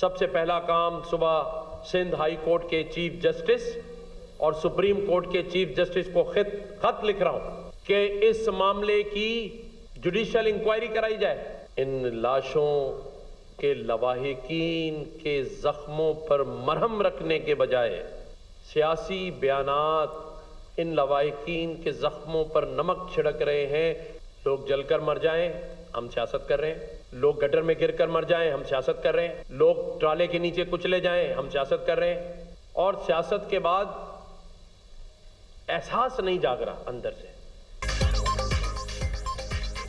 सबसे पहला काम सुबह सिंध हाई कोर्ट के चीफ जस्टिस और सुप्रीम कोर्ट के चीफ जस्टिस को खत लिख रहा हूं कि इस मामले की जुडिशियल इंक्वायरी कराई जाए। इन लाशों के लवाहिकीन के जख्मों पर मरहम रखने के बजाय सियासी बयानात इन लवाहिकीन के जख्मों पर नमक छिड़क रहे हैं। लोग जलकर मर जाएं, हम सियासत कर रहे हैं। लोग गटर में गिरकर मर जाएं, हम सियासत कर रहे हैं। लोग ट्राले के नीचे कुचले जाएं, हम सियासत कर रहे हैं। और सियासत के बाद एहसास नहीं जाग रहा अंदर से।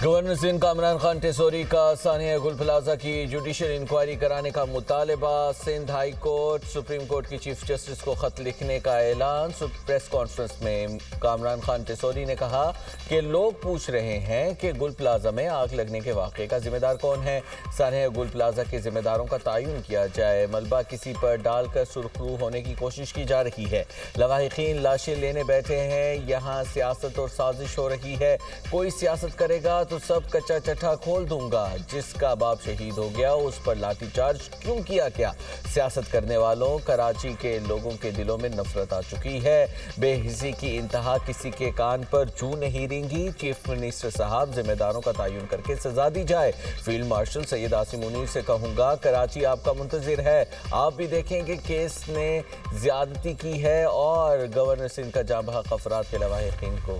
गवर्नर सिंध का इमरान खान टेसोरी का सानिया गुल प्लाजा की जुडिशियल इंक्वायरी कराने का मुतालबा। Sindh High Court Supreme Court की चीफ जस्टिस को खत लिखने का ऐलान। प्रेस कॉन्फ्रेंस में इमरान खान टेसोरी ने कहा कि लोग पूछ रहे हैं कि गुल प्लाजा में आग लगने के वाक़े का जिम्मेदार कौन है। सानिया गुल प्लाजा के जिम्मेदारों का तयन किया जाए। मलबा किसी पर डालकर सुरखरू होने की कोशिश की जा रही है। लवाहिकीन लाशें लेने बैठे हैं। यहाँ सियासत और साजिश हो रही है। कोई सियासत करेगा तो सब कच्चा चट्टा खोल दूंगा। जिसका बाप शहीद हो गया उस पर लाठीचार्ज क्यों किया गया। सियासत करने वालों कराची के लोगों के दिलों में नफरत आ चुकी है। बेहिसी की इंतहा किसी के कान पर जू नहीं रेंगी। चीफ मिनिस्टर साहब जिम्मेदारों का तयन करके सजा दी जाए। फील्ड मार्शल सैयद आसिम मुनीर से कहूंगा कराची आपका मुंतजिर है। आप भी देखें कि केस ने ज्यादती की है और गवर्नर सिंध का जाँ बहक अफराद के लवाहिकीन को।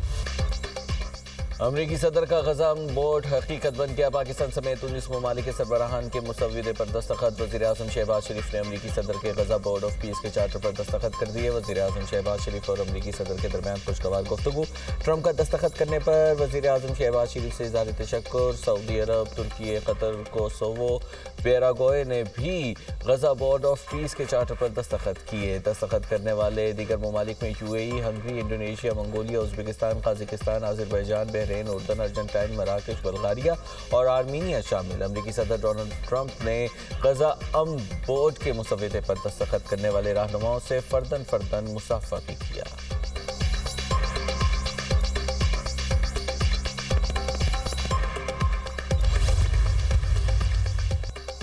अमरीकी सदर का गजा बोर्ड हकीकत बन गया। पाकिस्तान समेत 19 ममालिक के सरबराहान के मुसव्विदे पर दस्तखत। वज़ीर आज़म शहबाज शरीफ ने अमरीकी सदर के गजा बोर्ड ऑफ पीस के चार्टर पर दस्तखत कर दिए। वज़ीर आज़म शहबाज शरीफ और अमरीकी सदर के दरमियान खुशगवार गुफ्तगू। ट्रंप का दस्तखत करने पर वज़ीर आज़म शहबाज शरीफ से इज़हार तशक्कुर। सऊदी अरब, तुर्की, कतर, कोसोवो, पैराग्वे ने भी गजा बोर्ड ऑफ पीस के चार्टर पर दस्तखत किए। दस्तखत करने वाले दीगर ममालिक में UAE, Hungary, Indonesia, Mongolia, Uzbekistan, Kazakhstan, Azerbaijan, Bahrain, उर्दन, अर्जेंटाइन, मराकश, बुल्गारिया और आर्मीनिया शामिल। अमरीकी सदर डोनाल्ड ट्रंप ने गजा अमन बोर्ड के मुसव्विदे पर दस्तखत करने वाले रहनुमाओं से फर्दन मुसाफा भी किया।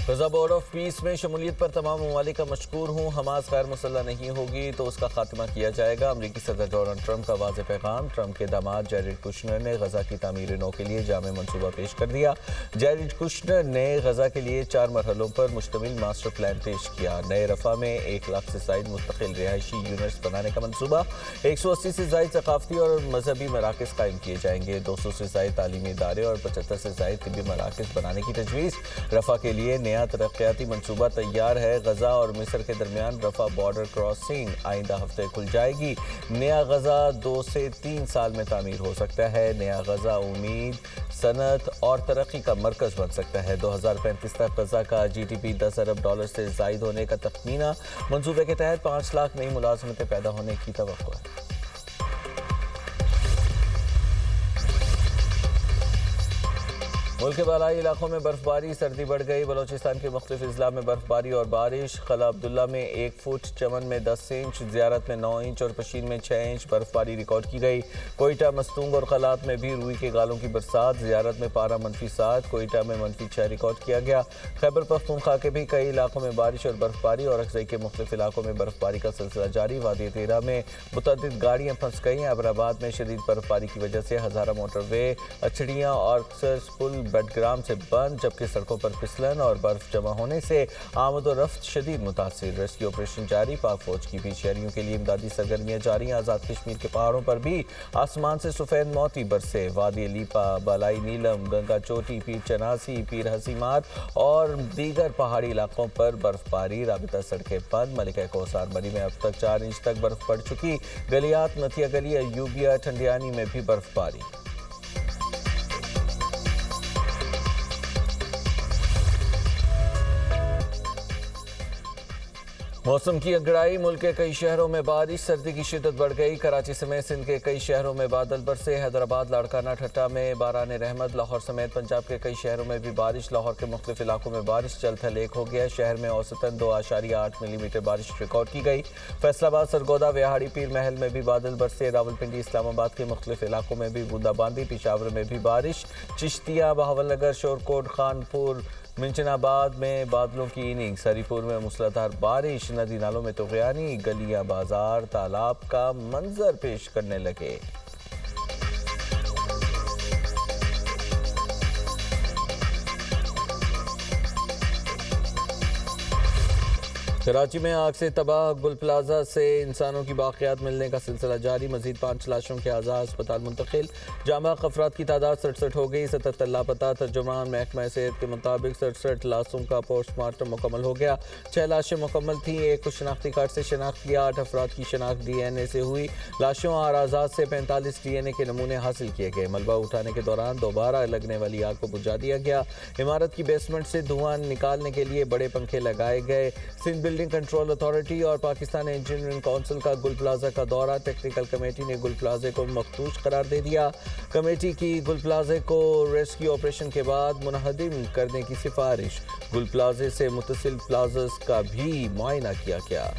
गजा बोर्ड ऑफ पीस में शमूलियत पर तमाम ममालिक का मशकूर हूँ। हमास गैर मुसल्लह नहीं होगी तो उसका खात्मा किया जाएगा। अमरीकी सदर डोनाल्ड ट्रंप का वाज़ेह पैगाम। ट्रंप के दामाद जैरेड कुशनर ने गजा की तामीर नौ के लिए जामे मनसूबा पेश कर दिया। जैरेड कुशनर ने गजा के लिए 4 मरहलों पर मुश्तमिल मास्टर प्लान पेश किया। नए रफा में 1 लाख से ज़ायद मुस्तकिल रिहायशी यूनिट्स बनाने का मनसूबा। 180 से ज़ायद सकाफती और मजहबी मराकज़ कायम किए जाएंगे। 200 से ज़ायद तालीमी इदारे और 75 से ज़ायद तिब्बी मराकज़ बनाने की तजवीज़। रफा के लिए नया तरक्याती मंसूबा तैयार है। गजा और मिस्र के दरमियान रफा बॉर्डर क्रॉसिंग आइंदा हफ्ते खुल जाएगी। नया गजा 2 से 3 साल में तामीर हो सकता है। नया गजा उम्मीद, सनत और तरक्की का मरकज बन सकता है। 2035 तक गजा का GDP $10 अरब से जायद होने का तखमीना। मंसूबे के तहत 5 लाख नई मुलाजमतें पैदा होने की तवक्को है। मुल्क के बालाई इलाकों में बर्फबारी, सर्दी बढ़ गई। बलोचिस्तान के मुख्तलिफ अजला में बर्फबारी और बारिश। खला अब्दुल्ला में 1 फुट, चमन में 10 इंच, ज़ियारत में 9 इंच और पशीन में 6 इंच बर्फबारी रिकॉर्ड की गई। कोयटा, मस्तूंग और खलात में भी रुई के गालों की बरसात। ज़ियारत में पारा -7, कोयटा में -6 रिकॉर्ड किया गया। खैबर पख्तूनख्वा के भी कई इलाकों में बारिश और बर्फबारी और अक्सई के मुख्तलिफ इलाकों में बर्फबारी का सिलसिला जारी। वादी तेरा में मुतअद्दिद गाड़ियाँ फंस गईं। अबराबाद में शदीद बर्फबारी की वजह से हज़ारा मोटरवे, अछड़ियाँ और अक्सर पुल बडग्राम से बंद, जबकि सड़कों पर फिसलन और बर्फ जमा होने से आमद और रफ्त शदीद मुतासिर। रेस्क्यू ऑपरेशन जारी। पाक फौज की भी शहरियों के लिए इमदादी सरगर्मियाँ जारी। आज़ाद कश्मीर के पहाड़ों पर भी आसमान से सफ़ेद मोती बरसे। वादी लीपा, बालाई नीलम, गंगा चोटी, पीर चनासी, पीर हसीमात और दीगर पहाड़ी इलाकों पर बर्फबारी। राबिता सड़कें बंद। मलिका कौसार मरी में अब तक 4 इंच तक बर्फ पड़ चुकी। गलियात, नथिया गली, अयूबिया, ठंडियानी में भी बर्फबारी। मौसम की अंगड़ाई। मुल्क के कई शहरों में बारिश, सर्दी की शिद्दत बढ़ गई। कराची समेत सिंध के कई शहरों में बादल बरसे। हैदराबाद, लाड़काना, ठट्टा में बारान रहमत। लाहौर समेत पंजाब के कई शहरों में भी बारिश। लाहौर के मुख्तलिफ इलाकों में बारिश जल थल एक हो गया। शहर में औसतन 2.8 मिलीमीटर बारिश रिकॉर्ड की गई। फैसलाबाद, सरगोदा, व्याहाड़ी, पीर महल में भी बादल बरसे। रावलपिंडी, इस्लामाबाद के मुख्तलिफ इलाकों में भी बूंदाबांदी। पिशावर में भी बारिश। चिश्तिया, बहावलनगर, शोरकोट, खानपुर मिंचनाबाद में बादलों की इनिंग्स, हरीपुर में मूसलाधार बारिश, नदी नालों में तुग़यानी, गलियां बाजार तालाब का मंजर पेश करने लगे। कराची में आग से तबाह गुल प्लाजा से इंसानों की बाक़ियात मिलने का सिलसिला जारी, मजीद 5 लाशों के आज़ा अस्पताल मुंतकिल, जामा अफराद की तादाद 67 हो गई, 77 लापता। तर्जुमान महकमा सेहत के मुताबिक 67 लाशों का पोस्टमार्टम मुकम्मल हो गया। 6 लाशें मुकम्मल थी, एक को शनाख्ती कार्ड से शनाख्त किया, 8 अफराद की शनाख्त DNA से हुई। लाशों और आज़ाद से 45 DNA के नमूने हासिल किए गए। मलबा उठाने के दौरान दोबारा लगने वाली आग को बुझा दिया गया। इमारत की बेसमेंट से धुआं निकालने के लिए बड़े पंखे लगाए गए। सिंध बिल्डिंग कंट्रोल अथॉरिटी और पाकिस्तान इंजीनियरिंग काउंसिल का गुल प्लाजा का दौरा, टेक्निकल कमेटी ने गुल प्लाजे को मखदूश करार दे दिया। कमेटी की गुल प्लाजे को रेस्क्यू ऑपरेशन के बाद मुनहदिम करने की सिफारिश, गुल प्लाजे से मुतसिल प्लाजस का भी मुआयना किया गया।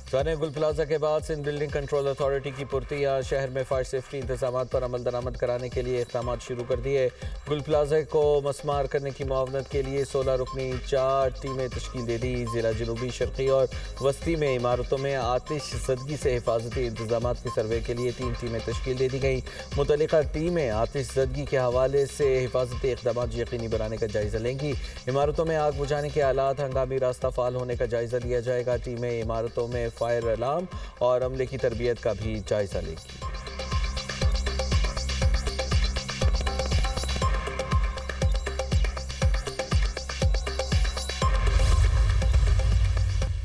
सानिया गुल प्लाजा के बाद सिंध बिल्डिंग कंट्रोल अथॉरिटी की पुरतियाँ, शहर में फायर सेफ्टी इंतजाम पर अमल दरामद कराने के लिए इक़दाम शुरू कर दिए। गुल प्लाजा को मस्मार करने की मुआवनत के लिए 16 रुकनी 4 टीमें तश्कील दे दी। ज़िला जनूबी शर्क़ी और वस्ती में इमारतों में आतिश ज़दगी से हिफाजती इंतजाम के सर्वे के लिए 3 टीमें तश्कील दे दी गई। मुतल्लिका टीमें आतिश ज़दगी के हवाले से हिफाजती इक़दाम यकीनी बनाने का जायज़ा लेंगी। इमारतों में आग बुझाने के आलात, हंगामी रास्ता फ़ाल होने का जायज़ा लिया जाएगा। टीमें इमारतों में फायर अलार्म और अमले की तरबियत का भी जायजा लेगी।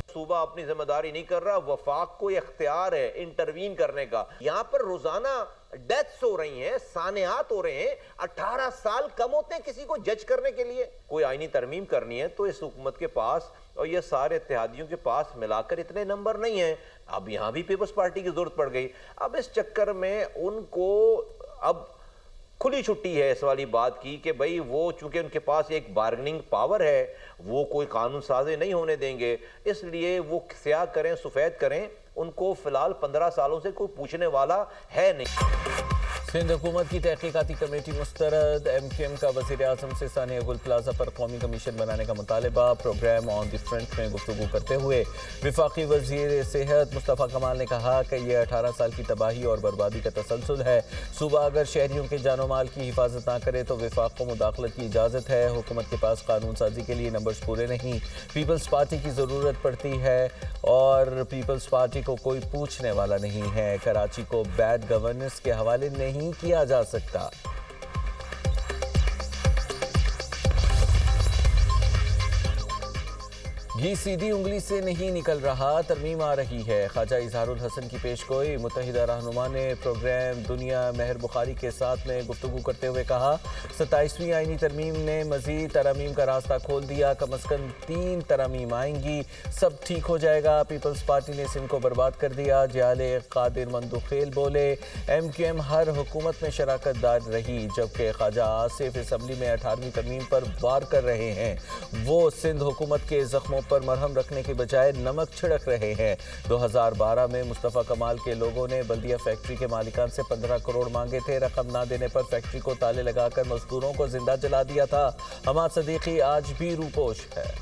सूबा अपनी जिम्मेदारी नहीं कर रहा, वफाक को इख्तियार है इंटरवीन करने का। यहाँ पर रोजाना डेथ्स हो रही हैं, सानियात हो रहे हैं। 18 साल कम होते हैं किसी को जज करने के लिए। कोई आईनी तरमीम करनी है तो इस हुकूमत के पास और ये सारे इत्तेहादियों के पास मिलाकर इतने नंबर नहीं हैं। अब यहाँ भी पीपल्स पार्टी की जरूरत पड़ गई। अब इस चक्कर में उनको अब खुली छुट्टी है इस वाली बात की कि भाई वो चूंकि उनके पास एक बार्गेनिंग पावर है, वो कोई कानून साज़ी नहीं होने देंगे, इसलिए वो स्याह करें सफ़ेद करें। उनको फिलहाल 15 सालों से कोई पूछने वाला है नहीं। सिंध हुकूमत की तहकीकाती कमेटी मुस्तरद, MQM का वज़ीर आज़म से सानिया गुल प्लाजा पर कौमी कमीशन बनाने का मुतालबा। प्रोग्राम ऑन द फ्रंट में गुफ्तगू करते हुए वफाकी वज़ीर सेहत मुस्तफ़ा कमाल ने कहा कि यह 18 साल की तबाही और बर्बादी का तसलसल है। सूबा अगर शहरियों के जानो माल की हिफाजत ना करे तो वफाक को मुदाखलत की इजाज़त है। हुकूमत के पास कानून साजी के लिए नंबर्स पूरे नहीं, पीपल्स पार्टी की ज़रूरत पड़ती है और पीपल्स पार्टी को कोई पूछने वाला नहीं है। कराची को बैड गवर्नेंस के हवाले नहीं किया जा सकता। घी सीधी उंगली से नहीं निकल रहा, तरमीम आ रही है। ख्वाजा इजहारुल हसन की पेशगोई। मुत्तहिदा रहनुमा ने प्रोग्राम दुनिया महर बुखारी के साथ में गुफ्तगू करते हुए कहा, 27वीं आईनी तरमीम ने मजीद तरमीम का रास्ता खोल दिया। कम अज़ कम 3 तरमीम आएंगी, सब ठीक हो जाएगा। पीपल्स पार्टी ने सिंध को बर्बाद कर दिया। जियाले कादिर मंदुखेल बोले, MQM हर हुकूमत में शराकत दार रही, जबकि ख्वाजा आसिफ असम्बली में 18वीं तरमीम पर वार कर रहे हैं। वो सिंध हुकूमत के जख्मों पर मरहम रखने के बजाय नमक छिड़क रहे हैं। 2012 में मुस्तफ़ा कमाल के लोगों ने बल्दिया फैक्ट्री के मालिकान से 15 करोड़ मांगे थे। रकम ना देने पर फैक्ट्री को ताले लगाकर मजदूरों को जिंदा जला दिया था। हमाद सदीकी आज भी रूपोश है।